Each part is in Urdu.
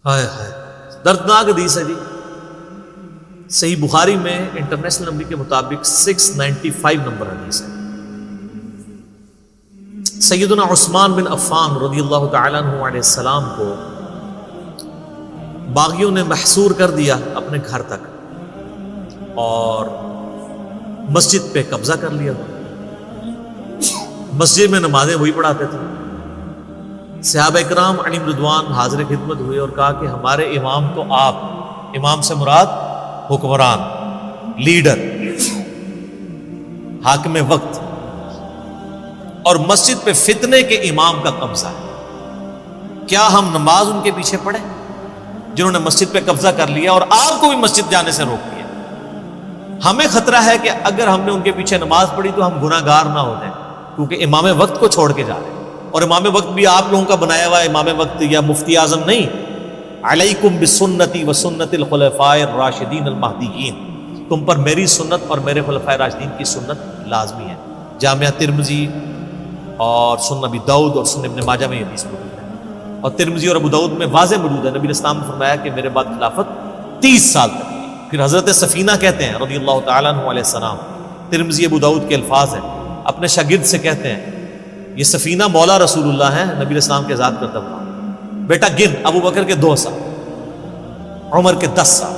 ہائے ہائے، دردناک حدیث ہے جی۔ صحیح بخاری میں انٹرنیشنل نمبر کے مطابق 695 نمبر حدیث ہے۔ سیدنا عثمان بن عفان رضی اللہ تعالیٰ عنہ علیہ السلام کو باغیوں نے محصور کر دیا اپنے گھر تک اور مسجد پہ قبضہ کر لیا۔ مسجد میں نمازیں وہی پڑھاتے تھے۔ صحابہ اکرام علیہم رضوان حاضر خدمت ہوئے اور کہا کہ ہمارے امام تو آپ، امام سے مراد حکمران، لیڈر، حاکم وقت، اور مسجد پہ فتنے کے امام کا قبضہ ہے، کیا ہم نماز ان کے پیچھے پڑھیں جنہوں نے مسجد پہ قبضہ کر لیا اور آپ کو بھی مسجد جانے سے روک دیا؟ ہمیں خطرہ ہے کہ اگر ہم نے ان کے پیچھے نماز پڑھی تو ہم گناہ گار نہ ہو جائیں، کیونکہ امام وقت کو چھوڑ کے جا رہے ہیں، اور امام وقت بھی آپ لوگوں کا بنایا ہوا امام وقت یا مفتی اعظم نہیں۔ علیکم بسنتی و سنت الخلفاء الراشدین المہدیین، تم پر میری سنت اور میرے خلفاء راشدین کی سنت لازمی ہے۔ جامعہ ترمذی اور سنن ابی داؤد اور سنن ابن ماجہ میں یہ حدیث موجود ہے، اور ترمذی اور ابو داؤد میں واضح موجود ہے۔ نبی علیہ السلام نے فرمایا کہ میرے بعد خلافت 30 سال تک۔ پھر حضرت سفینہ کہتے ہیں رضی اللہ تعالیٰ عنہ علیہ السلام، ترمذی ابو داؤد کے الفاظ ہیں، اپنے شاگرد سے کہتے ہیں، یہ سفینہ مولا رسول اللہ ہیں، نبی علیہ السلام کے ذات کرتا ہوا، بیٹا گن، ابو بکر کے 2 سال، عمر کے 10 سال،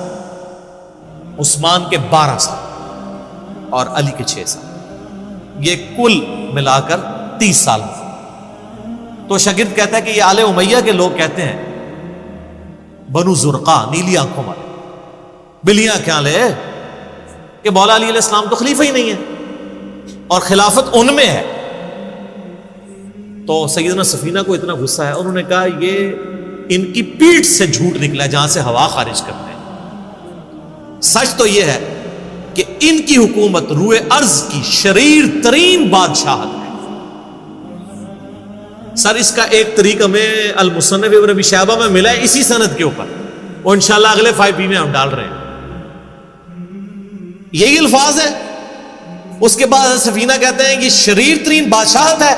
عثمان کے 12 سال اور علی کے 6 سال، یہ کل ملا کر 30 سال میں۔ تو شاگرد کہتا ہے کہ یہ آل امیہ کے لوگ کہتے ہیں، بنو زرقا، نیلی آنکھوں والے، بلیاں کیا لے، کہ مولا علی علیہ السلام تو خلیفہ ہی نہیں ہے اور خلافت ان میں ہے۔ تو سیدنا سفینہ کو اتنا غصہ ہے، انہوں نے کہا یہ ان کی پیٹھ سے جھوٹ نکلا ہے جہاں سے ہوا خارج کرتے ہیں۔ سچ تو یہ ہے کہ ان کی حکومت روئے ارض کی شریر ترین بادشاہت ہے۔ سر اس کا ایک طریق ہمیں المصنف ابن ابی شیبہ میں ملا ہے اسی سند کے اوپر، وہ انشاءاللہ اگلے 5P میں ہم ڈال رہے ہیں، یہی الفاظ ہے۔ اس کے بعد سفینہ کہتے ہیں کہ شریر ترین بادشاہت ہے،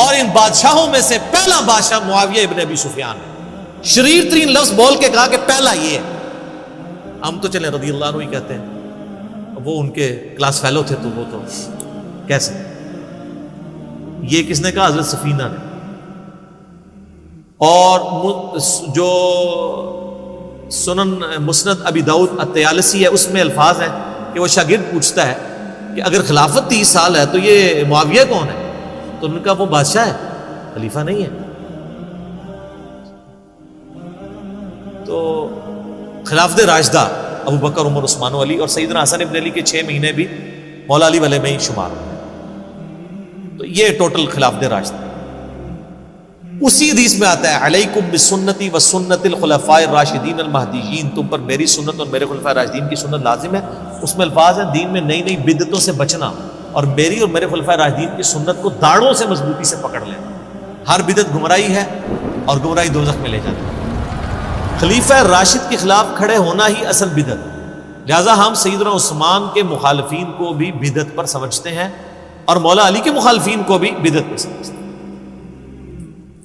اور ان بادشاہوں میں سے پہلا بادشاہ معاویہ ابن ابی سفیان ہے۔ شریر ترین لفظ بول کے کہا کہ پہلا یہ ہے۔ ہم تو چلیں رضی اللہ عنہ ہی کہتے ہیں، وہ ان کے کلاس فیلو تھے تو وہ تو کیسے، یہ کس نے کہا؟ حضرت سفینہ نے۔ اور جو سنن مسند ابی داؤد الطیالسی ہے اس میں الفاظ ہیں کہ وہ شاگرد پوچھتا ہے کہ اگر خلافت 30 سال ہے تو یہ معاویہ کون ہے؟ تو ان کا وہ بادشاہ ہے، خلیفہ نہیں ہے۔ تو خلافت راشدہ ابو بکر، عمر، عثمان و علی، اور سیدنا حسن ابن علی کے 6 مہینے بھی مولا علی والے میں ہی شمار ہوتے ہیں۔ تو یہ ٹوٹل خلافت راشدہ۔ اسی حدیث میں آتا ہے علیکم بسنتی و سنت الخلفاء الراشدین المہدیین، تم پر میری سنت اور میرے خلفاء راشدین کی سنت لازم ہے۔ اس میں الفاظ ہیں دین میں نئی نئی بدعتوں سے بچنا، اور میری اور میرے خلفاء راشدین کی سنت کو داڑھوں سے مضبوطی سے پکڑ لینا۔ ہر بدعت گمراہی ہے اور گمراہی دوزخ میں لے جاتی ہے۔ خلیفہ راشد کے خلاف کھڑے ہونا ہی اصل بدعت، لہذا ہم سیدنا عثمان کے مخالفین کو بھی بدعت پر سمجھتے ہیں اور مولا علی کے مخالفین کو بھی بدعت پر سمجھتے ہیں۔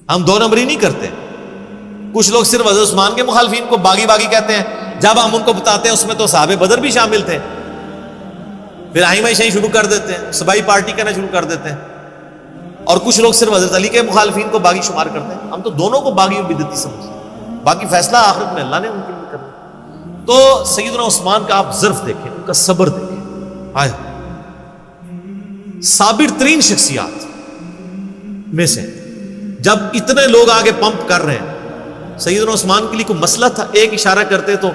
ہم 2 نمبری نہیں کرتے۔ کچھ لوگ صرف حضرت عثمان کے مخالفین کو باغی باغی کہتے ہیں، جب ہم ان کو بتاتے ہیں اس میں تو صحابہ بدر بھی شامل تھے، پھر آئمہ شیعہ شروع کر دیتے ہیں، صبائی پارٹی کرنا شروع کر دیتے ہیں۔ اور کچھ لوگ صرف حضرت علی کے مخالفین کو باغی شمار کرتے ہیں۔ ہم تو دونوں کو باغی اور بدعتی سمجھتے ہیں، باقی فیصلہ آخرت میں اللہ نے ان کے لیے کرنا۔ تو سیدنا عثمان کا آپ ظرف دیکھیں، ان کا صبر دیکھیں، آئے صابر ترین شخصیات میں سے۔ جب اتنے لوگ آگے پمپ کر رہے ہیں، سیدنا عثمان کے لیے کوئی مسئلہ تھا، ایک اشارہ کرتے تو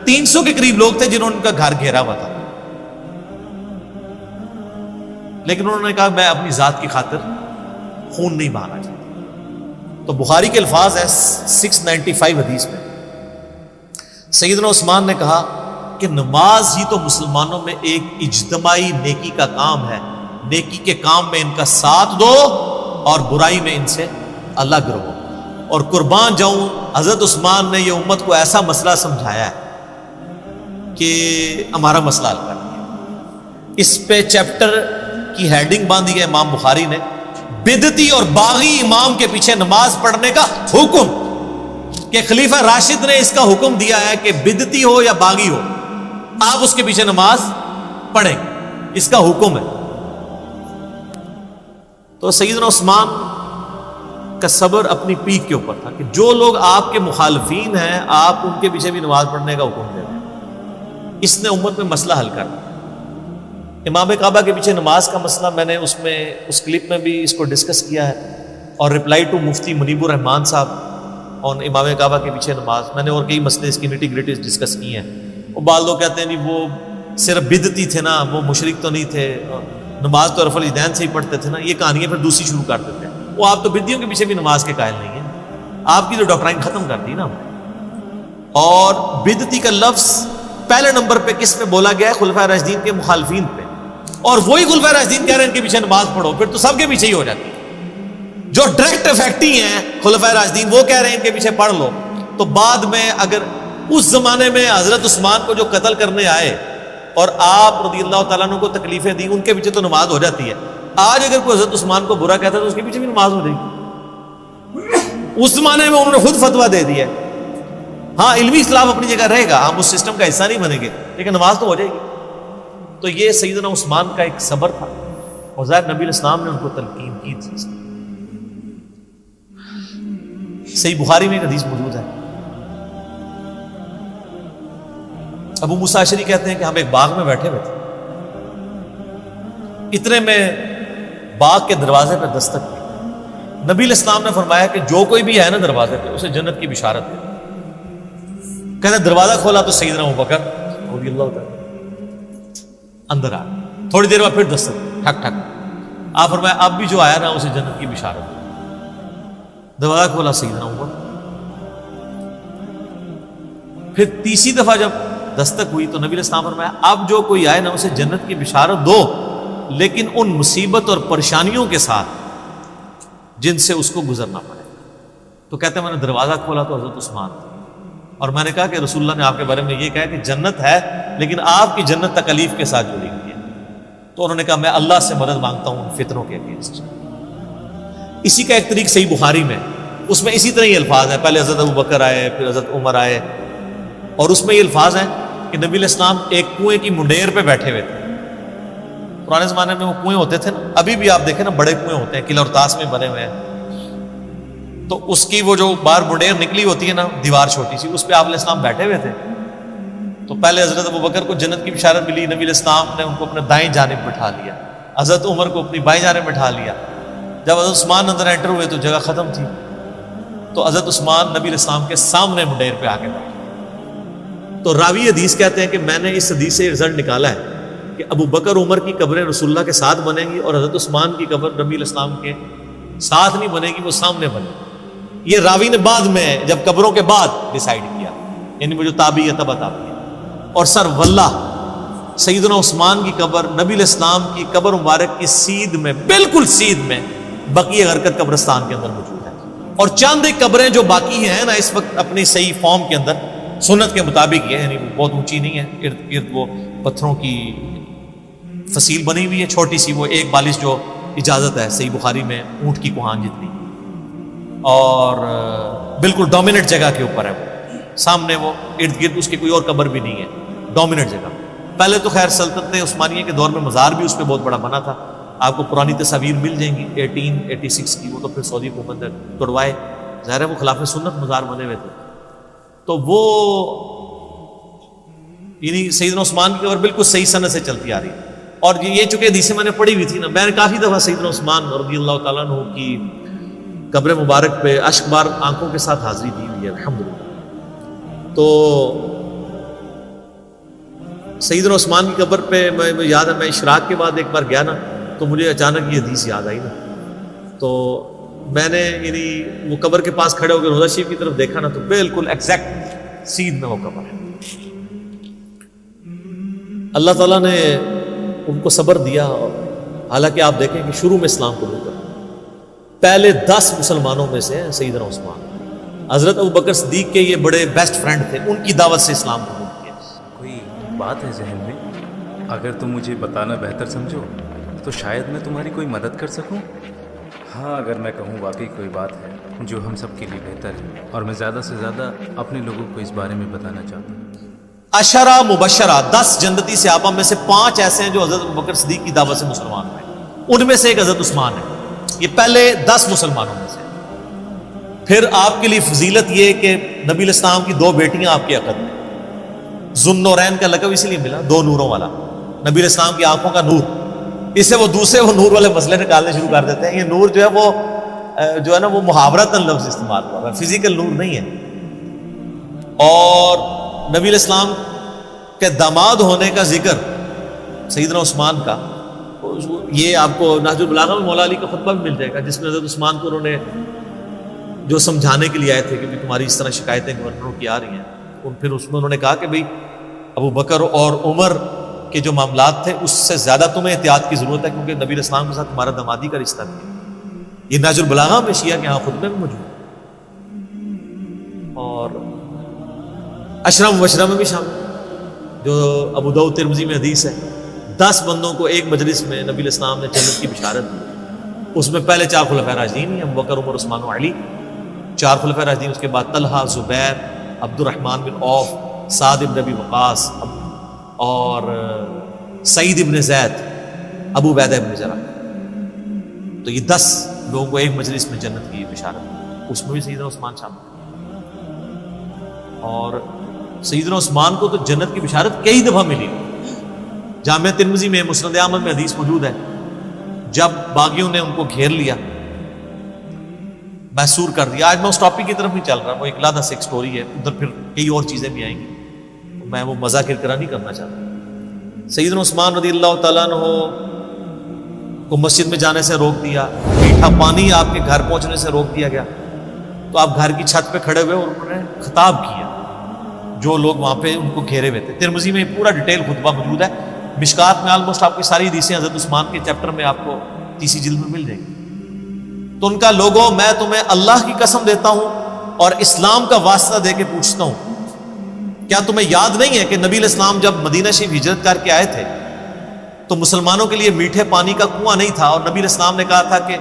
300 کے قریب لوگ تھے جنہوں نے ان کا گھر گھیرا ہوا تھا، لیکن انہوں نے کہا میں اپنی ذات کی خاطر خون نہیں بہانا چاہتا۔ تو بخاری کے الفاظ ہے 695 حدیث میں، سیدنا عثمان نے کہا کہ نماز ہی تو مسلمانوں میں ایک اجتماعی نیکی کا کام ہے، نیکی کے کام میں ان کا ساتھ دو اور برائی میں ان سے الگ رہو۔ اور قربان جاؤں، حضرت عثمان نے یہ امت کو ایسا مسئلہ سمجھایا ہے کہ ہمارا مسئلہ حل کر دیا۔ اس پہ چیپٹر کی ہیڈنگ باندھی ہے امام بخاری نے، بدعتی اور باغی امام کے پیچھے نماز پڑھنے کا حکم۔ کہ خلیفہ راشد نے اس کا حکم دیا ہے کہ بدعتی ہو یا باغی ہو آپ اس کے پیچھے نماز پڑھیں، اس کا حکم ہے۔ تو سیدنا عثمان کا صبر اپنی پیک کے اوپر تھا کہ جو لوگ آپ کے مخالفین ہیں آپ ان کے پیچھے بھی نماز پڑھنے کا حکم دے رہے ہیں۔ اس نے امت میں مسئلہ حل کر دیا۔ امام کعبہ کے پیچھے نماز کا مسئلہ میں نے اس کلپ میں بھی اس کو ڈسکس کیا ہے، اور رپلائی ٹو مفتی منیب الرحمان صاحب اور امام کعبہ کے پیچھے نماز، میں نے اور کئی مسئلے اس کی نیٹی گریٹیز ڈسکس کی ہیں۔ وہ بعض لوگ کہتے ہیں جی وہ صرف بدعتی تھے نا، وہ مشرک تو نہیں تھے، نماز تو رفع الیدین سے ہی پڑھتے تھے نا، یہ کہانیاں پھر دوسری شروع کر دیتے ہیں۔ وہ آپ تو بدعتیوں کے پیچھے بھی نماز کے قائل نہیں ہیں، آپ کی تو ڈاکٹرائن ختم کر دی نا۔ اور بدعتی کا لفظ پہلے نمبر پہ کس پہ بولا گیا ہے؟ خلفائے راشدین کے مخالفین پہ، اور وہی خلفائے راشدین کہہ رہے ہیں ان کے پیچھے نماز پڑھو، پھر تو سب کے پیچھے ہی ہو جاتی ہے۔ جو ڈائریکٹ افیکٹی ہیں خلفائے راشدین وہ کہہ رہے ہیں ان کے پیچھے پڑھ لو، تو بعد میں اگر اس زمانے میں حضرت عثمان کو جو قتل کرنے آئے اور آپ رضی اللہ تعالیٰ عنہ کو تکلیفیں دی، ان کے پیچھے تو نماز ہو جاتی ہے۔ آج اگر کوئی حضرت عثمان کو برا کہتا ہے تو اس کے پیچھے بھی نماز ہو جائے گی۔ اس زمانے میں انہوں نے خود فتویٰ دے دیا ہے۔ ہاں علمی اختلاف اپنی جگہ رہے گا، ہم اس سسٹم کا حصہ نہیں بنیں گے، لیکن نماز تو ہو جائے گی۔ تو یہ سیدنا عثمان کا ایک صبر تھا، اور ظاہر نبی علیہ السلام نے ان کو تلقین کی تھی۔ صحیح بخاری میں ایک حدیث موجود ہے، ابو موسیٰ اشعری کہتے ہیں کہ ہم ایک باغ میں بیٹھے ہوئے تھے، اتنے میں باغ کے دروازے پہ دستک ہوئی۔ نبی علیہ السلام نے فرمایا کہ جو کوئی بھی ہے نا دروازے پہ اسے جنت کی بشارت دے۔ کہتے ہیں دروازہ کھولا تو سیدنا ابوبکر رضی اللہ تعالیٰ اندر آ، تھوڑی دیر بعد پھر دستک ٹھک ٹھک، آپ فرمایا اب بھی جو آیا نا اسے جنت کی بشارت دے۔ دروازہ کھولا سیدنا عمر، پھر تیسری دفعہ جب دستک ہوئی تو نبی علیہ السلام فرمایا اب جو کوئی آئے نا اسے جنت کی بشارت دو، لیکن ان مصیبت اور پریشانیوں کے ساتھ جن سے اس کو گزرنا پڑے۔ تو کہتے ہیں میں نے دروازہ کھولا تو حضرت عثمان تھے، اور میں نے کہا کہ رسول اللہ نے آپ کے بارے میں یہ کہا کہ جنت ہے لیکن آپ کی جنت تکلیف کے ساتھ جڑی ہوئی ہے۔ تو انہوں نے کہا میں اللہ سے مدد مانگتا ہوں ان فتنوں کے اگینسٹ۔ اسی کا ایک طریق صحیح بخاری میں، اس میں اسی طرح یہ الفاظ ہیں، پہلے حضرت ابوبکر آئے پھر حضرت عمر آئے، اور اس میں یہ الفاظ ہیں کہ نبی علیہ السلام ایک کنویں کی منڈیر پہ بیٹھے ہوئے تھے۔ پرانے زمانے میں وہ کنویں ہوتے تھے نا، ابھی بھی آپ دیکھیں نا بڑے کنویں ہوتے ہیں، قلعہ اور طاس میں بنے ہوئے ہیں، تو اس کی وہ جو باہر منڈیر نکلی ہوتی ہے نا دیوار چھوٹی سی، اس پہ آپ علیہ السلام بیٹھے ہوئے تھے۔ تو پہلے حضرت ابوبکر کو جنت کی بشارت ملی، نبی علیہ السلام نے ان کو اپنے دائیں جانب بٹھا لیا، حضرت عمر کو اپنی بائیں جانب بٹھا لیا۔ جب حضرت عثمان اندر انٹر ہوئے تو جگہ ختم تھی، تو حضرت عثمان نبی علیہ السلام کے سامنے منڈیر پہ آ کے بیٹھے۔ تو راوی حدیث کہتے ہیں کہ میں نے اس حدیث سے رزلٹ نکالا ہے کہ ابو بکر عمر کی قبریں رسول اللہ کے ساتھ بنیں گی، اور حضرت عثمان کی قبر نبی علیہ السلام کے ساتھ نہیں بنے گی، وہ سامنے بنے گی۔ یہ راوی نے بعد میں جب قبروں کے بعد ڈیسائیڈ کیا، یعنی وہ جو تابعی ہے تبع تابعی ہے۔ اور سر واللہ سیدنا عثمان کی قبر نبی علیہ السلام کی قبر مبارک کی سیدھ میں، بالکل سیدھ میں بقیع غرقد قبرستان کے اندر موجود ہے۔ اور چند ایک قبریں جو باقی ہیں نا اس وقت اپنی صحیح فارم کے اندر سنت کے مطابق ہے، یعنی وہ بہت اونچی نہیں ہے، ارد گرد وہ پتھروں کی فصیل بنی ہوئی ہے چھوٹی سی، وہ ایک بالش جو اجازت ہے صحیح بخاری میں اونٹ کی کوہان جتنی، اور بالکل ڈومیننٹ جگہ کے اوپر ہے، وہ سامنے وہ ارد گرد اس کی کوئی اور قبر بھی نہیں ہے، ڈومیننٹ جگہ۔ پہلے تو خیر سلطنت عثمانیہ کے دور میں مزار بھی اس پہ بہت بڑا بنا تھا، آپ کو پرانی تصاویر مل جائیں گی 1886 کی، وہ تو پھر سعودی حکومت نے توڑوائے، ظاہر ہے وہ خلاف سنت مزار بنے ہوئے تھے۔ تو وہ یعنی سیدنا عثمان کی قبر بالکل صحیح سنت سے چلتی آ رہی ہے، اور یہ چونکہ حدیثیں میں نے پڑھی ہوئی تھی نا، میں نے کافی دفعہ سیدنا عثمان رضی اللہ تعالیٰ عنہ کی قبر مبارک پہ اشک بار آنکھوں کے ساتھ حاضری دی ہوئی ہے الحمدللہ۔ تو سیدنا عثمان کی قبر پہ میں یاد ہے، میں اشراق کے بعد ایک بار گیا نا تو مجھے اچانک یہ حدیث یاد آئی نا، تو میں نے یعنی وہ قبر کے پاس کھڑے ہو کے روضہ شریف کی طرف دیکھا نا تو بالکل ایگزیکٹ سیدھ میں وہ قبر ہے۔ اللہ تعالیٰ نے ان کو صبر دیا، اور حالانکہ آپ دیکھیں کہ شروع میں اسلام قبول کر پہلے 10 مسلمانوں میں سے سیدنا عثمان، حضرت ابوبکر صدیق کے یہ بڑے بیسٹ فرینڈ تھے، ان کی دعوت سے اسلام قبول کیا۔ کوئی بات ہے ذہن میں؟ اگر تم مجھے بتانا بہتر سمجھو تو شاید میں تمہاری کوئی مدد کر سکوں۔ ہاں اگر میں کہوں واقعی کوئی بات ہے جو ہم سب کے لیے بہتر ہے اور میں زیادہ سے زیادہ اپنے لوگوں کو اس بارے میں بتانا چاہتا ہوں۔ عشرہ مبشرہ 10 جنتی صحابہ میں سے 5 ایسے ہیں جو حضرت ابوبکر صدیق کی دعوت سے مسلمان ہوئے، ان میں سے ایک حضرت عثمان ہے۔ یہ پہلے 10 مسلمانوں میں سے۔ پھر آپ کے لیے فضیلت یہ کہ نبی علیہ السلام کی 2 بیٹیاں آپ کے عقد میں، ذوالنورین کا لقب اسی لیے ملا، 2 نوروں والا، نبی علیہ السلام کی آنکھوں کا نور۔ اس سے وہ دوسرے وہ نور والے مسئلے نکالنے شروع کر دیتے ہیں۔ یہ نور جو ہے وہ محاورتاً لفظ استعمال ہوا ہے، فزیکل نور نہیں ہے۔ اور نبی علیہ السلام کے داماد ہونے کا ذکر سیدنا عثمان کا، یہ آپ کو نہج البلاغہ میں مولا علی کا خطبہ بھی مل جائے گا، جس میں حضرت عثمان کو انہوں نے جو سمجھانے کے لیے آئے تھے کہ تمہاری اس طرح شکایتیں گورنروں کی آ رہی ہیں، اور پھر اس میں انہوں نے کہا کہ بھئی ابو بکر اور عمر کے جو معاملات تھے اس سے زیادہ تمہیں احتیاط کی ضرورت ہے، کیونکہ نبی علیہ السلام کے ساتھ تمہارا دامادی کا رشتہ بھی ہے۔ یہ نہج البلاغہ میں شیعہ کے ہاں خطبے میں موجود ہے، اور عشرہ مبشرہ میں بھی شامل ہے، جو ابو داؤد ترمذی میں حدیث ہے 10 بندوں کو ایک مجلس میں نبی علیہ السلام نے جنت کی بشارت دی۔ اس میں پہلے 4 خلفائے راشدین ہیں، ابو بکر، عمر، عثمان و علی، 4 خلفائے راشدین، اس کے بعد طلحہ، زبیر، عبد الرحمن بن عوف، سعد بن ابی وقاص اور سعید بن زید، ابو عبیدہ بن جراح۔ تو یہ 10 لوگوں کو ایک مجلس میں جنت کی بشارت، اس میں بھی سیدنا عثمان شامل۔ اور سیدنا عثمان کو تو جنت کی بشارت کئی دفعہ ملی۔ جامعہ ترمذی میں، مسند احمد میں حدیث موجود ہے، جب باغیوں نے ان کو گھیر لیا، محصور کر دیا۔ آج میں اس ٹاپک کی طرف نہیں چل رہا، وہ ایک علیحدہ سے ایک سٹوری ہے، ادھر پھر کئی اور چیزیں بھی آئیں گی، میں وہ مزہ کرکرا نہیں کرنا چاہتا۔ سیدنا عثمان رضی اللہ تعالیٰ عنہ کو مسجد میں جانے سے روک دیا، میٹھا پانی آپ کے گھر پہنچنے سے روک دیا گیا، تو آپ گھر کی چھت پہ کھڑے ہوئے اور انہوں نے خطاب کیا جو لوگ وہاں پہ ان کو گھیرے ہوئے تھے۔ ترمذی میں پورا ڈیٹیل خطبہ موجود ہے، مشکات میں آلموسٹ آپ کی ساری حدیثیں حضرت عثمان کے چیپٹر میں آپ کو تیسری جلد میں مل جائیں گی۔ تو ان کا لوگوں، میں تمہیں اللہ کی قسم دیتا ہوں اور اسلام کا واسطہ دے کے پوچھتا ہوں، کیا تمہیں یاد نہیں ہے کہ نبی علیہ السلام جب مدینہ شریف ہجرت کر کے آئے تھے تو مسلمانوں کے لیے میٹھے پانی کا کنواں نہیں تھا، اور نبی علیہ السلام نے کہا تھا کہ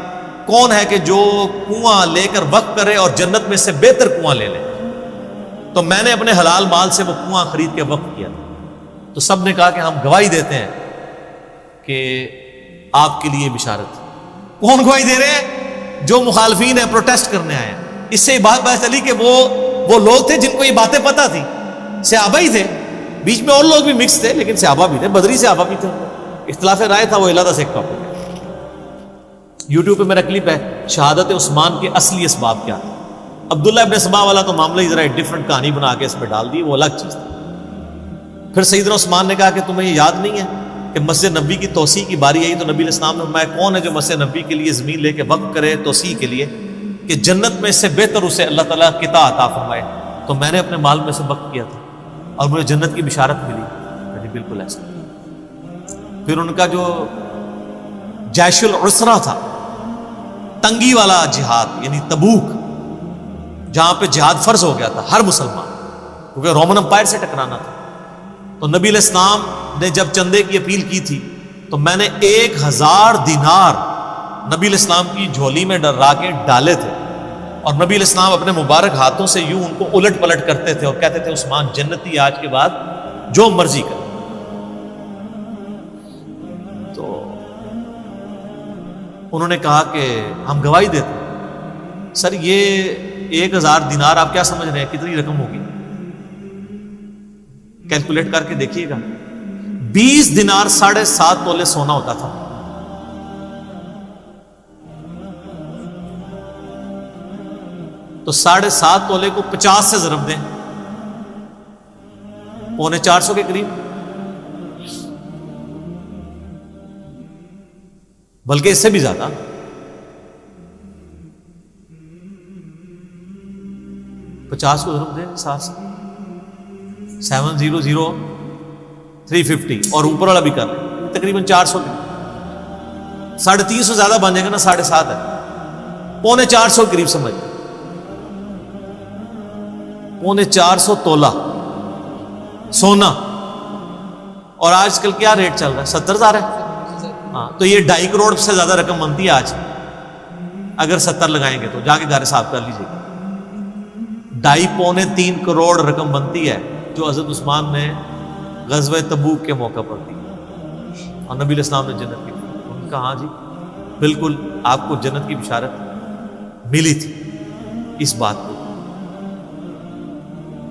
کون ہے کہ جو کنواں لے کر وقف کرے اور جنت میں سے بہتر کنواں لے لے؟ تو میں نے اپنے حلال مال سے وہ کنواں خرید کے وقف کیا تھا۔ تو سب نے کہا کہ ہم گواہی دیتے ہیں کہ آپ کے لیے بشارت۔ کون گواہی دے رہے ہیں؟ جو مخالفین ہیں، پروٹیسٹ کرنے آئے ہیں۔ اس سے بات پتہ چلی کہ وہ لوگ تھے جن کو یہ باتیں پتہ تھی، صحابہ ہی تھے، بیچ میں اور لوگ بھی مکس تھے لیکن صحابہ بھی تھے، بدری صحابہ بھی تھے۔ اختلاف رائے تھا، وہ علیحدہ سے ایک ٹاپک ہے۔ یوٹیوب پہ میرا کلپ ہے شہادت عثمان کے اصلی اسباب کیا تھے۔ عبداللہ ابن سبا والا تو معاملہ ہی ذرا ایک ڈفرنٹ کہانی بنا کے اس پہ ڈال دی، وہ الگ چیز تھی۔ پھر سیدنا عثمان نے کہا کہ تمہیں یہ یاد نہیں ہے کہ مسجد نبوی کی توسیع کی باری آئی تو نبی علیہ السلام نے فرمایا کون ہے جو مسجد نبوی کے لیے زمین لے کے وقف کرے توسیع کے لیے کہ جنت میں سے بہتر اسے اللہ تعالیٰ قطع عطا فرمائے؟ تو میں نے اپنے مال میں سے وقف کیا تھا اور مجھے جنت کی بشارت ملی۔ بالکل ایسا۔ پھر ان کا جو جیش العسرہ تھا، تنگی والا جہاد، یعنی تبوک، جہاں پہ جہاد فرض ہو گیا تھا ہر مسلمان، کیونکہ رومن امپائر سے ٹکرانا تھا، تو نبی علیہ السلام نے جب چندے کی اپیل کی تھی تو میں نے 1000 دینار نبی علیہ السلام کی جھولی میں ڈرا کے ڈالے تھے، اور نبی علیہ السلام اپنے مبارک ہاتھوں سے یوں ان کو الٹ پلٹ کرتے تھے اور کہتے تھے عثمان جنتی، آج کے بعد جو مرضی کر۔ تو انہوں نے کہا کہ ہم گواہی دیتے ہیں۔ سر یہ 1000 دینار آپ کیا سمجھ رہے ہیں کتنی رقم ہوگی؟ کیلکولیٹ کر کے دیکھیے گا۔ 20 دینار 7.5 تولے سونا ہوتا تھا۔ تو 7.5 تولے کو 50 سے ضرب دیں، 450 کے قریب، بلکہ اس سے بھی زیادہ۔ 50 کو ضرب دیں 7 سے، 700,350، اور اوپر والا بھی کر لیں تقریباً 400 کے، 350 زیادہ بن جائے گا نا، 7.5 ہے، 450 قریب سمجھ، 450 تولہ سونا۔ اور آج کل کیا ریٹ چل رہا ہے؟ 70,000 ہے۔ ہاں، تو یہ 2.5 کروڑ سے زیادہ رقم بنتی ہے آج، اگر 70 لگائیں گے تو جا کے گھر حساب کر لیجیے. 2.5-3 کروڑ رقم بنتی ہے جو حضرت عثمان نے غزوہ تبوک کے موقع پر دی اور نبی علیہ السلام نے جنت کی. انہوں نے کہا ہاں جی بالکل آپ کو جنت کی بشارت ملی تھی اس بات کو.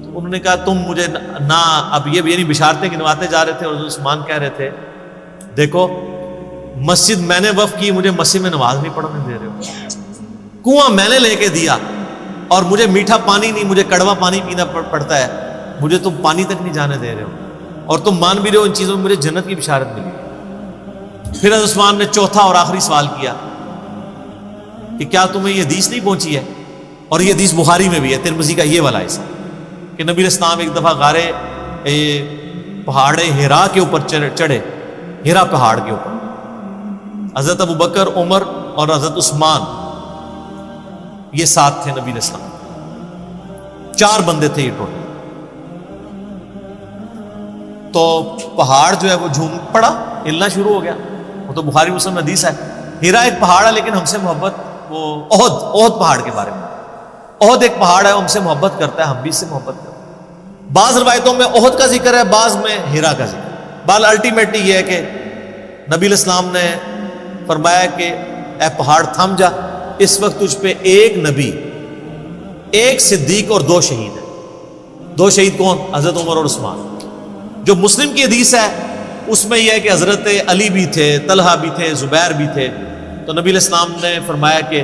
تو انہوں نے کہا تم مجھے نہ اب یہ بھی نہیں بشارتیں گنواتے جا رہے تھے اور حضرت عثمان کہہ رہے تھے دیکھو مسجد میں نے وقف کی, مجھے مسجد میں نماز نہیں پڑھنے دے رہے ہو. کنواں میں نے لے کے دیا اور مجھے میٹھا پانی نہیں, مجھے کڑوا پانی پینا پڑتا ہے, مجھے تم پانی تک نہیں جانے دے رہے ہو, اور تم مان بھی رہے ہو ان چیزوں میں مجھے جنت کی بشارت ملی. پھر حضرت عثمان نے چوتھا اور آخری سوال کیا کہ کیا تمہیں یہ حدیث نہیں پہنچی ہے, اور یہ حدیث بخاری میں بھی ہے, ترمذی کا یہ والا حصہ, کہ نبی علیہ السلام ایک دفعہ غار پہاڑ ہرا کے اوپر چڑھے, ہرا پہاڑ کے اوپر, حضرت ابو بکر, عمر اور حضرت عثمان یہ ساتھ تھے نبی علیہ السلام, 4 بندے تھے یہ ٹوٹل. تو پہاڑ جو ہے وہ جھوم پڑا, ہلنا شروع ہو گیا. وہ تو بخاری مسلم میں حدیث ہے. ہیرا ایک پہاڑ ہے لیکن ہم سے محبت, وہ احد پہاڑ کے بارے میں, احد ایک پہاڑ ہے, ہم سے محبت کرتا ہے, ہم بھی اس سے محبت کرتے ہیں. بعض روایتوں میں احد کا ذکر ہے, بعض میں ہیرا کا ذکر. بال الٹیمیٹلی یہ ہے کہ نبی علیہ السلام نے فرمایا کہ اے پہاڑ تھم جا, اس وقت تجھ پہ ایک نبی, ایک صدیق اور 2 شہید ہیں. 2 شہید کون؟ حضرت عمر اور عثمان. جو مسلم کی حدیث ہے اس میں یہ ہے کہ حضرت علی بھی تھے, طلحہ بھی تھے, زبیر بھی تھے. تو نبی علیہ السلام نے فرمایا کہ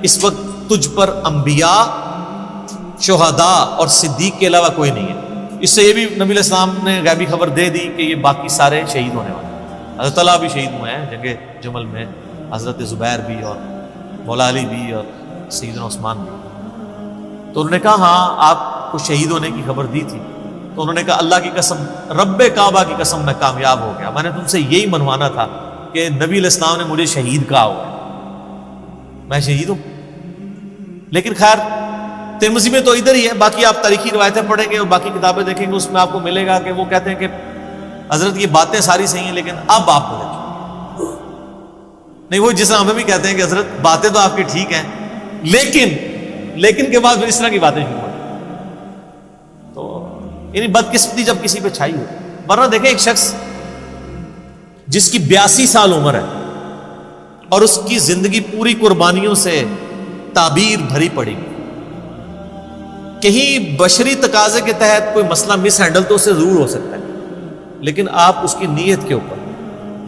اس وقت تجھ پر انبیاء, شہداء اور صدیق کے علاوہ کوئی نہیں ہے. اس سے یہ بھی نبی علیہ السلام نے غیبی خبر دے دی کہ یہ باقی سارے شہید ہونے والے ہیں. حضرت طلحہ بھی شہید ہوئے ہیں جنگ جمل میں, حضرت زبیر بھی اور مولا علی بھی اور سیدنا عثمان بھی. تو انہوں نے کہا ہاں آپ کو شہید ہونے کی خبر دی تھی. تو انہوں نے کہا اللہ کی قسم, رب کعبہ کی قسم, میں کامیاب ہو گیا. میں نے تم سے یہی منوانا تھا کہ نبی علیہ السلام نے مجھے شہید کہا ہوا ہے, میں شہید ہوں. لیکن خیر ترمذی میں تو ادھر ہی ہے, باقی آپ تاریخی روایتیں پڑھیں گے اور باقی کتابیں دیکھیں گے, اس میں آپ کو ملے گا کہ وہ کہتے ہیں کہ حضرت یہ باتیں ساری صحیح ہیں لیکن اب آپ کو نہیں, وہ جس طرح ہمیں بھی کہتے ہیں کہ حضرت باتیں تو آپ کی ٹھیک ہیں لیکن کے بعد پھر اس طرح کی باتیں شروع ہوتی. تو یعنی بدقسمتی جب کسی پہ چھائی ہو. ورنہ دیکھیں ایک شخص جس کی 82 سال عمر ہے اور اس کی زندگی پوری قربانیوں سے تعبیر بھری پڑی, کہیں بشری تقاضے کے تحت کوئی مسئلہ مس ہینڈل تو اس سے ضرور ہو سکتا ہے, لیکن آپ اس کی نیت کے اوپر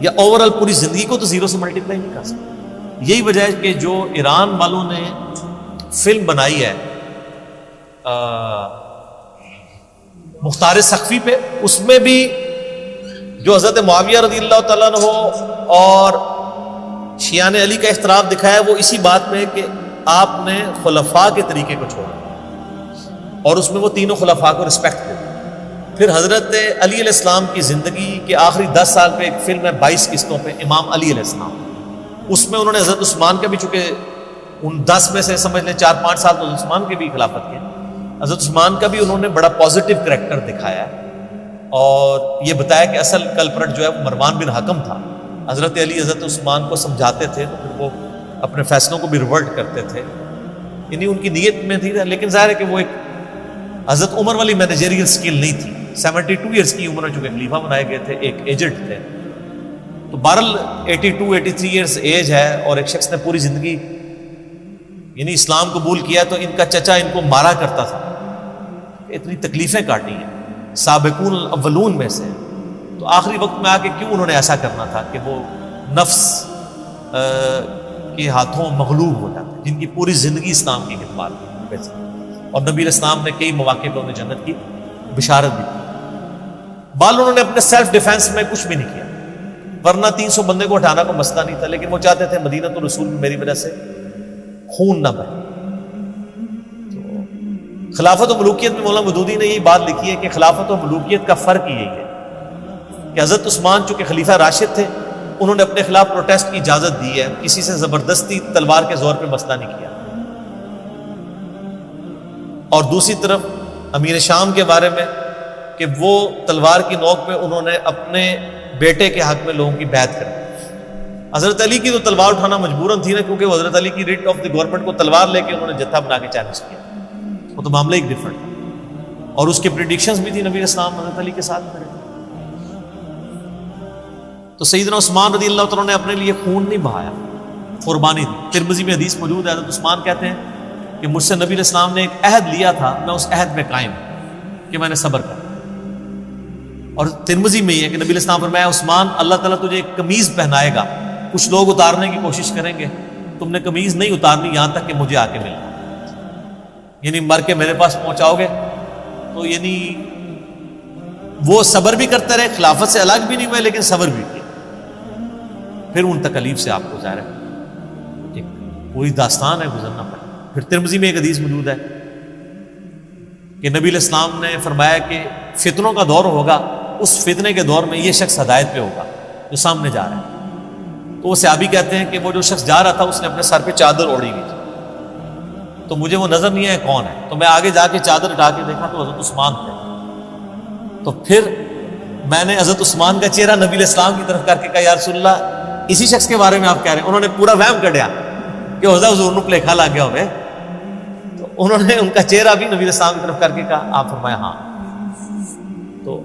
یا اوورآل پوری زندگی کو تو 0 سے ملٹیپلائی نہیں کر سکتے. یہی وجہ ہے کہ جو ایران والوں نے فلم بنائی ہے مختار سقفی پہ, اس میں بھی جو حضرت معاویہ رضی اللہ تعالیٰ عنہ اور شیعان علی کا اختلاف دکھایا ہے وہ اسی بات میں کہ آپ نے خلفاء کے طریقے کو چھوڑا اور اس میں وہ تینوں خلفاء کو رسپیکٹ دیا. پھر حضرت علی علیہ السلام کی زندگی کے آخری 10 سال پہ ایک فلم ہے 22 قسطوں پہ, امام علی علیہ السلام. اس میں انہوں نے حضرت عثمان کا بھی, چونکہ ان 10 میں سے سمجھ لیں 4-5 سال تو حضرت عثمان کے بھی خلافت کے, حضرت عثمان کا بھی انہوں نے بڑا پازیٹیو کریکٹر دکھایا ہے اور یہ بتایا کہ اصل کلپرٹ جو ہے وہ مروان بن حکم تھا. حضرت علی حضرت عثمان کو سمجھاتے تھے تو پھر وہ اپنے فیصلوں کو بھی ریورٹ کرتے تھے, یعنی ان کی نیت میں تھی. لیکن ظاہر ہے کہ وہ ایک حضرت عمر والی مینیجریل سکل نہیں تھی. 72 ایئرس کی عمر میں چونکہ خلیفہ بنائے گئے تھے, ایک ایجنٹ تھے. تو بہرحال 82-83 ایئرس ایج ہے اور ایک شخص نے پوری زندگی یعنی اسلام قبول کیا, تو ان کا چچا ان کو مارا کرتا تھا, اتنی تکلیفیں کاٹی ہیں, سابقون الاولون میں سے. تو آخری وقت میں آ کے کیوں انہوں نے ایسا کرنا تھا کہ وہ نفس کے ہاتھوں مغلوب ہو جاتے, جن کی پوری زندگی اسلام کی خدمت میں, اور نبی علیہ السلام نے کئی مواقع پہ انہیں جنت کی بشارت دی. انہوں نے اپنے سیلف ڈیفenس میں کچھ بھی نہیں کیا, ورنہ 300 بندے کو ہٹانا کو مسئلہ نہیں تھا, لیکن وہ چاہتے تھے مدینہ تو رسول میں میری وجہ سے خون نہ بہے. تو خلافت و ملوکیت میں مولانا مودودی نے یہی بات لکھی ہے کہ خلافت و ملوکیت کا فرق یہی ہے کہ حضرت عثمان چونکہ خلیفہ راشد تھے, انہوں نے اپنے خلاف پروٹیسٹ کی اجازت دی ہے, کسی سے زبردستی تلوار کے زور پہ مسئلہ نہیں کیا. اور دوسری طرف امیر شام کے بارے میں کہ وہ تلوار کی نوک پہ انہوں نے اپنے بیٹے کے حق میں لوگوں کی بیعت کری, حضرت علی کی تو تلوار اٹھانا مجبوراً تھی نا، کیونکہ وہ حضرت علی کی ریٹ آف دی گورنمنٹ کو تلوار لے کے انہوں نے جتھا بنا کے چیلنج کیا، وہ تو معاملہ ایک ڈفرنٹ تھا، اور اس کی پریڈکشنز بھی تھی نبی اسلام حضرت علی کے ساتھ کھڑے تھے۔ تو سیدنا عثمان رضی اللہ تعالیٰ نے اپنے لیے خون نہیں بہایا، قربانی دی۔ ترمذی میں حدیث موجود ہے، حضرت عثمان کہتے ہیں کہ مجھ سے نبی اسلام نے ایک عہد لیا تھا، میں اس عہد میں قائم کہ میں نے صبر کر، اور ترمذی میں یہ ہے کہ نبی اسلام فرمایا عثمان اللہ تعالیٰ تجھے ایک قمیض پہنائے گا، کچھ لوگ اتارنے کی کوشش کریں گے، تم نے قمیض نہیں اتارنی یہاں تک کہ مجھے آ کے ملنا، یعنی مر کے میرے پاس پہنچاؤ گے۔ تو یعنی وہ صبر بھی کرتے رہے، خلافت سے الگ بھی نہیں ہوئے لیکن صبر بھی کیا، پھر ان تکلیف سے آپ کو ظاہر ہے ایک پوری داستان ہے گزرنا پڑا۔ پھر ترمذی میں ایک حدیث موجود ہے کہ نبی علیہ السلام نے فرمایا کہ فتنوں کا دور ہوگا، اس فتنے کے دور میں یہ شخص ہدایت پہ ہوگا جو سامنے جا رہا ہے۔ تو وہ صحابی کہتے ہیں کہ وہ جو شخص جا رہا تھا اس نے اپنے سر پہ چادر اوڑھی ہوئی تھی، تو مجھے وہ نظر نہیں آیا کون ہے، تو میں آگے جا کے چادر اٹھا کے دیکھا تو حضرت عثمان تھے۔ تو پھر میں نے حضرت عثمان کا چہرہ نبی علیہ السلام کی طرف کر کے کہا یا رسول اللہ اسی شخص کے بارے میں آپ کہہ رہے ہیں؟ انہوں نے پورا وہم کڈیا کہ حضور نو پلیکھا لگ گیا ہوئے، تو انہوں نے ان کا چہرہ بھی نبی علیہ السلام کی طرف کر کے کہا، آپ فرمایا ہاں۔ تو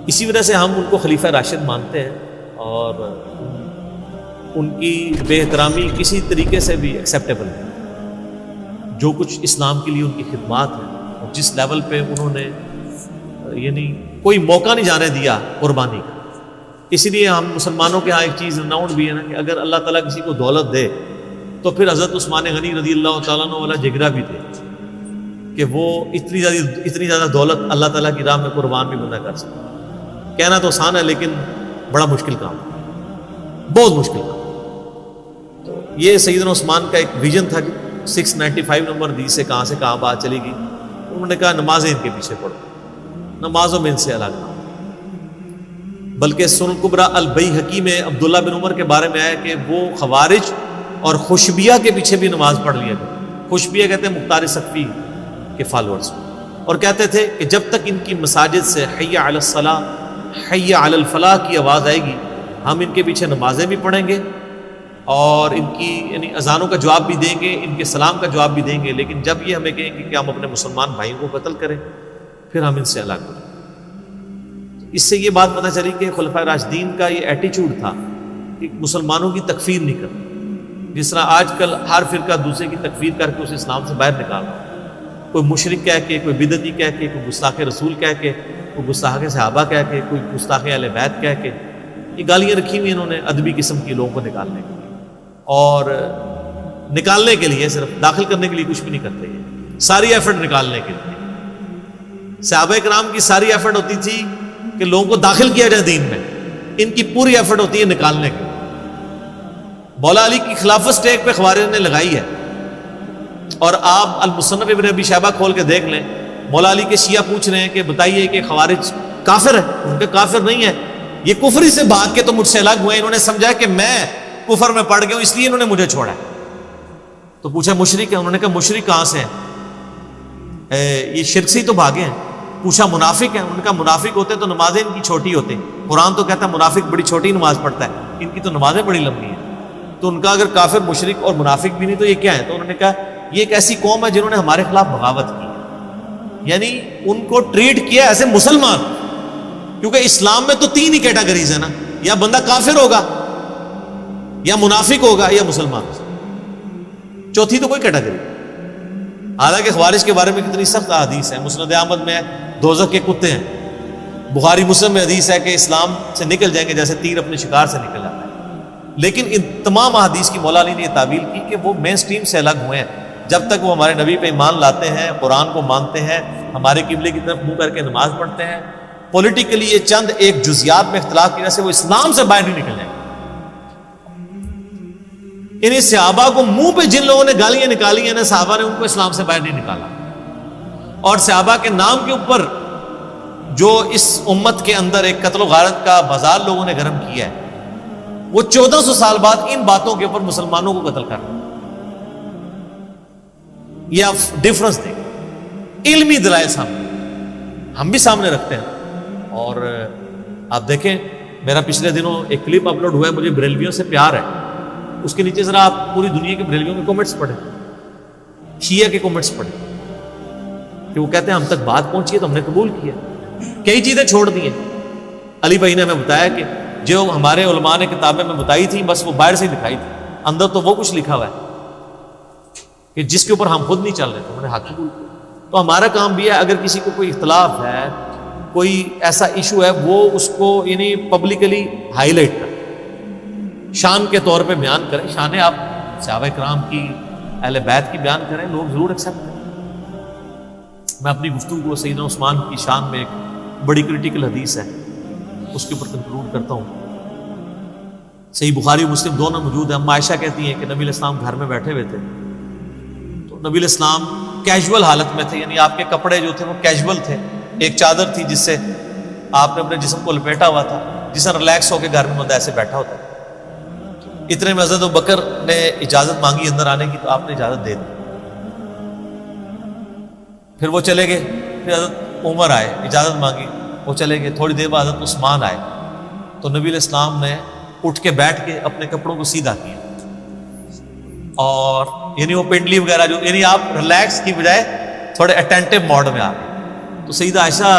اسی وجہ سے ہم ان کو خلیفہ راشد مانتے ہیں، اور ان کی بے احترامی کسی طریقے سے بھی ایکسیپٹیبل نہیں۔ جو کچھ اسلام کے لیے ان کی خدمات ہیں، اور جس لیول پہ انہوں نے یعنی کوئی موقع نہیں جانے دیا قربانی کا، اسی لیے ہم مسلمانوں کے ہاں ایک چیز رناؤنڈ بھی ہے نا کہ اگر اللہ تعالیٰ کسی کو دولت دے تو پھر حضرت عثمان غنی رضی اللہ تعالیٰ عنہ والا جگرا بھی دے کہ وہ اتنی زیادہ دولت اللہ تعالیٰ کی راہ میں قربان بھی بندہ کر سکے۔ کہنا تو آسان ہے لیکن بڑا مشکل کام ہے، بہت مشکل کام۔ تو یہ سیدنا عثمان کا ایک ویژن تھا کہ 695 نمبر حدیث سے کہاں بات چلی گئی، انہوں نے کہا نمازیں ان کے پیچھے پڑھو، نمازوں میں ان سے الگ نہ ہو۔ بلکہ سنن کبریٰ البیہقی میں عبداللہ بن عمر کے بارے میں آیا کہ وہ خوارج اور خوشبیہ کے پیچھے بھی نماز پڑھ لیا کرتے۔ خوشبیہ کہتے ہیں مختار سقفی کے فالورز، اور کہتے تھے کہ جب تک ان کی مساجد سے حی علی الصلاۃ حی علی الفلاح کی آواز آئے گی ہم ان کے پیچھے نمازیں بھی پڑھیں گے اور ان کی یعنی اذانوں کا جواب بھی دیں گے، ان کے سلام کا جواب بھی دیں گے، لیکن جب یہ ہمیں کہیں گے کہ ہم اپنے مسلمان بھائیوں کو قتل کریں پھر ہم ان سے الگ ہو جائیں۔ اس سے یہ بات پتہ چلی کہ خلفائے راشدین کا یہ ایٹیچیوڈ تھا کہ مسلمانوں کی تکفیر نہیں کرنا، جس طرح آج کل ہر فرقہ دوسرے کی تکفیر کر کے اسے اسلام سے باہر نکال رہا ہے، کوئی مشرک کہہ کے، کوئی بدعتی کہہ کے، کوئی گستاخ رسول کہہ کے، کوئی گستاخ صحابہ کہہ کے، کوئی گستاخ اہل بیت کہہ کے، یہ گالیاں رکھی ہوئی انہوں نے ادبی قسم کی لوگوں کو نکالنے کے لیے، اور نکالنے کے لیے صرف داخل کرنے کے لیے کچھ بھی نہیں کرتے، یہ ساری ایفرٹ نکالنے کے لیے۔ صحابہ کرام کی ساری ایفرٹ ہوتی تھی کہ لوگوں کو داخل کیا جائے دین میں، ان کی پوری ایفرٹ ہوتی ہے نکالنے کی۔ مولا علی کی خلافت سٹیک پہ خوارج نے لگائی ہے، اور آپ المصنف ابن ابی شیبہ کھول کے دیکھ لیں، مولا علی کے شیعہ پوچھ رہے ہیں کہ بتائیے کہ خوارج کافر ہے؟ ان کے کافر نہیں ہے، یہ کفری سے بھاگ کے تو مجھ سے الگ ہوئے، انہوں نے سمجھا کہ میں کفر میں پڑ گیا ہوں اس لیے انہوں نے مجھے چھوڑا ہے۔ تو پوچھا مشرک ہے؟ انہوں نے کہا مشرک کہاں سے ہیں، یہ شرک سے ہی تو بھاگے ہیں۔ پوچھا منافق ہیں؟ انہوں نے کہا منافق ہوتے تو نمازیں ان کی چھوٹی ہوتی، قرآن تو کہتا ہے منافق بڑی چھوٹی نماز پڑھتا ہے، ان کی تو نمازیں بڑی لمبی ہیں۔ تو ان کا اگر کافر مشرک اور منافق بھی نہیں تو یہ کیا ہے؟ تو انہوں نے کہا یہ ایک ایسی قوم ہے جنہوں نے ہمارے خلاف بغاوت کی ہے، یعنی ان کو ٹریٹ کیا ایسے مسلمان، کیونکہ اسلام میں تو 3 ہی کیٹیگریز ہیں نا، یا بندہ کافر ہوگا یا منافق ہوگا یا مسلمان، چوتھی تو کوئی کیٹیگری۔ حالانکہ خوارج کے بارے میں کتنی سخت حدیث ہے، مسند احمد میں دوزخ کے کتے ہیں، بخاری مسلم میں حدیث ہے کہ اسلام سے نکل جائیں گے جیسے تیر اپنے شکار سے نکل جاتا ہے، لیکن ان تمام احادیث کی مولا علی نے یہ تعبیر کی کہ وہ مین سٹریم سے الگ ہوئے ہیں، جب تک وہ ہمارے نبی پہ ایمان لاتے ہیں، قرآن کو مانتے ہیں، ہمارے قبلے کی طرف منہ کر کے نماز پڑھتے ہیں، پولیٹیکلی یہ چند ایک جزیات میں اختلاف کی وجہ سے وہ اسلام سے باہر نہیں نکل جائیں گے۔ انہیں صحابہ کو منہ پہ جن لوگوں نے گالیاں نکالی ہیں نا، صحابہ نے ان کو اسلام سے باہر نہیں نکالا، اور صحابہ کے نام کے اوپر جو اس امت کے اندر ایک قتل و غارت کا بازار لوگوں نے گرم کیا ہے، وہ 1400 سال بعد ان باتوں کے اوپر مسلمانوں کو قتل کر رہے ہیں۔ یہ آپ ڈفرنس دیکھیں، علمی دلائل سامنے ہم بھی سامنے رکھتے ہیں، اور آپ دیکھیں میرا پچھلے دنوں ایک کلپ اپلوڈ ہوا ہے، مجھے بریلویوں سے پیار ہے، اس کے نیچے ذرا آپ پوری دنیا کے بریلویوں کے کمنٹس پڑھیں، شیعہ کے کمنٹس پڑھیں کہ وہ کہتے ہیں ہم تک بات پہنچی ہے تو ہم نے قبول کیا، کئی چیزیں چھوڑ دی ہیں۔ علی بھائی نے ہمیں بتایا کہ جو ہمارے علماء نے کتابیں میں بتائی تھی بس وہ باہر سے ہی دکھائی تھی، اندر تو وہ کچھ لکھا ہوا ہے کہ جس کے اوپر ہم خود نہیں چل رہے تھے، انہوں نے حق قبول کیا۔ تو ہمارا کام بھی ہے اگر کسی کو کوئی اختلاف ہے، کوئی ایسا ایشو ہے، وہ اس کو یعنی پبلکلی ہائی لائٹ کرے، شان کے طور پہ بیان کریں، شان آپ صحابہ کرام کی، اہل بیت کی بیان کریں، لوگ ضرور ایکسیپٹ کریں۔ میں اپنی گفتگو کو سیدنا عثمان کی شان میں ایک بڑی کرٹیکل حدیث ہے اس کے اوپر کنکلوڈ کرتا ہوں۔ صحیح بخاری و مسلم دونوں موجود ہیں۔ ہم عائشہ کہتی ہیں کہ نبی علیہ السلام گھر میں بیٹھے ہوئے تھے تو نبی علیہ السلام کیجول حالت میں تھے، یعنی آپ کے کپڑے جو تھے وہ کیجول تھے، ایک چادر تھی جس سے آپ نے اپنے جسم کو لپیٹا ہوا تھا، جس سے ریلیکس ہو کے گھر میں بندہ ایسے بیٹھا ہوتا ہے۔ اتنے میں حضرت ابوبکر نے اجازت مانگی اندر آنے کی تو آپ نے اجازت دے دی، پھر وہ چلے گئے، پھر حضرت عمر آئے، اجازت مانگی، وہ چلے گئے، تھوڑی دیر بعد حضرت عثمان آئے تو نبی علیہ السلام نے اٹھ کے بیٹھ کے اپنے کپڑوں کو سیدھا کیا، اور یعنی وہ پنڈلی وغیرہ جو یعنی آپ ریلیکس کی بجائے تھوڑے اٹینٹیو موڈ میں آ گئے۔ تو سیدہ عائشہ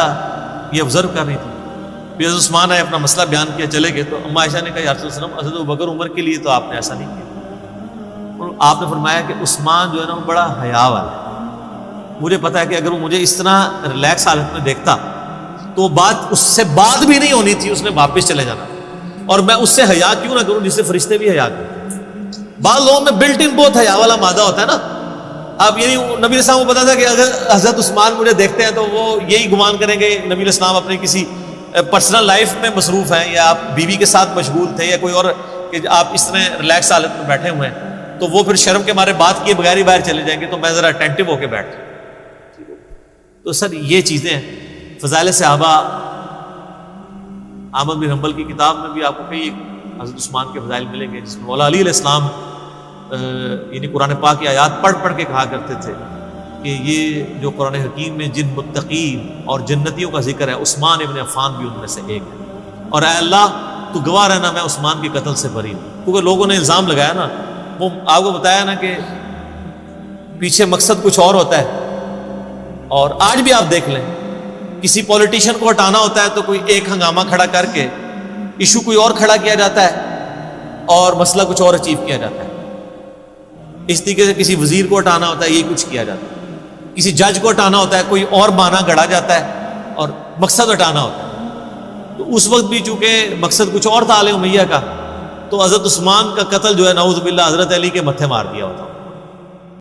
یہ آبزرو کر رہی تھی، پھر حضرت عثمان آئے، اپنا مسئلہ بیان کیا، چلے گئے۔ تو اما عائشہ نے کہا یا رسول اللہ صلی اللہ علیہ وسلم، حضرت ابوبکر عمر کے لیے تو آپ نے ایسا نہیں کیا۔ اور آپ نے فرمایا کہ عثمان جو ہے نا وہ بڑا حیا والا ہے، مجھے پتا ہے کہ اگر وہ مجھے اس طرح ریلیکس حالت میں دیکھتا تو بات اس سے بات بھی نہیں ہونی تھی، اس نے واپس چلے جانا، اور میں اس سے حیا کیوں نہ کروں جس سے فرشتے بھی حیا کرتے۔ بعض لوگوں میں بلٹ ان بہت حیا والا مادہ ہوتا ہے نا۔ اب یعنی نبی علیہ السلام کو پتا تھا کہ اگر حضرت عثمان مجھے دیکھتے ہیں تو وہ یہی گمان کریں گے نبی علیہ السلام اپنے کسی پرسنل لائف میں مصروف ہیں، یا آپ بیوی کے ساتھ مشغول تھے، یا کوئی اور کہ آپ اس طرح ریلیکس حالت میں بیٹھے ہوئے ہیں، تو وہ پھر شرم کے مارے بات کیے بغیر ہی باہر چلے جائیں گے، تو میں ذرا اٹینٹیو ہو کے بیٹھ۔ تو سر یہ چیزیں ہیں۔ فضائل صحابہ احمد بن حنبل کی کتاب میں بھی آپ کو کئی حضرت عثمان کے فضائل ملیں گے، جس میں مولا علی علیہ السلام یعنی قرآن پاک کی آیات پڑھ پڑھ کے کہا کرتے تھے کہ یہ جو قرآن حکیم میں جن متقین اور جنتیوں کا ذکر ہے، عثمان ابن عفان بھی ان میں سے ایک ہے، اور اے اللہ تو گواہ رہنا میں عثمان کے قتل سے بری ہوں۔ کیونکہ لوگوں نے الزام لگایا نا، وہ آپ کو بتایا نا کہ پیچھے مقصد کچھ اور ہوتا ہے، اور آج بھی آپ دیکھ لیں کسی پولیٹیشین کو ہٹانا ہوتا ہے تو کوئی ایک ہنگامہ کھڑا کر کے ایشو کوئی اور کھڑا کیا جاتا ہے اور مسئلہ کچھ اور اچیو کیا جاتا ہے۔ اس طریقے سے کسی وزیر کو ہٹانا ہوتا ہے، یہ کچھ کیا جاتا ہے، کسی جج کو ہٹانا ہوتا ہے، کوئی اور بہانہ گڑا جاتا ہے اور مقصد ہٹانا ہوتا ہے۔ تو اس وقت بھی چونکہ مقصد کچھ اور تھا آل امیہ کا، تو حضرت عثمان کا قتل جو ہے نعوذ باللہ حضرت علی کے متھے مار دیا ہوتا ہے۔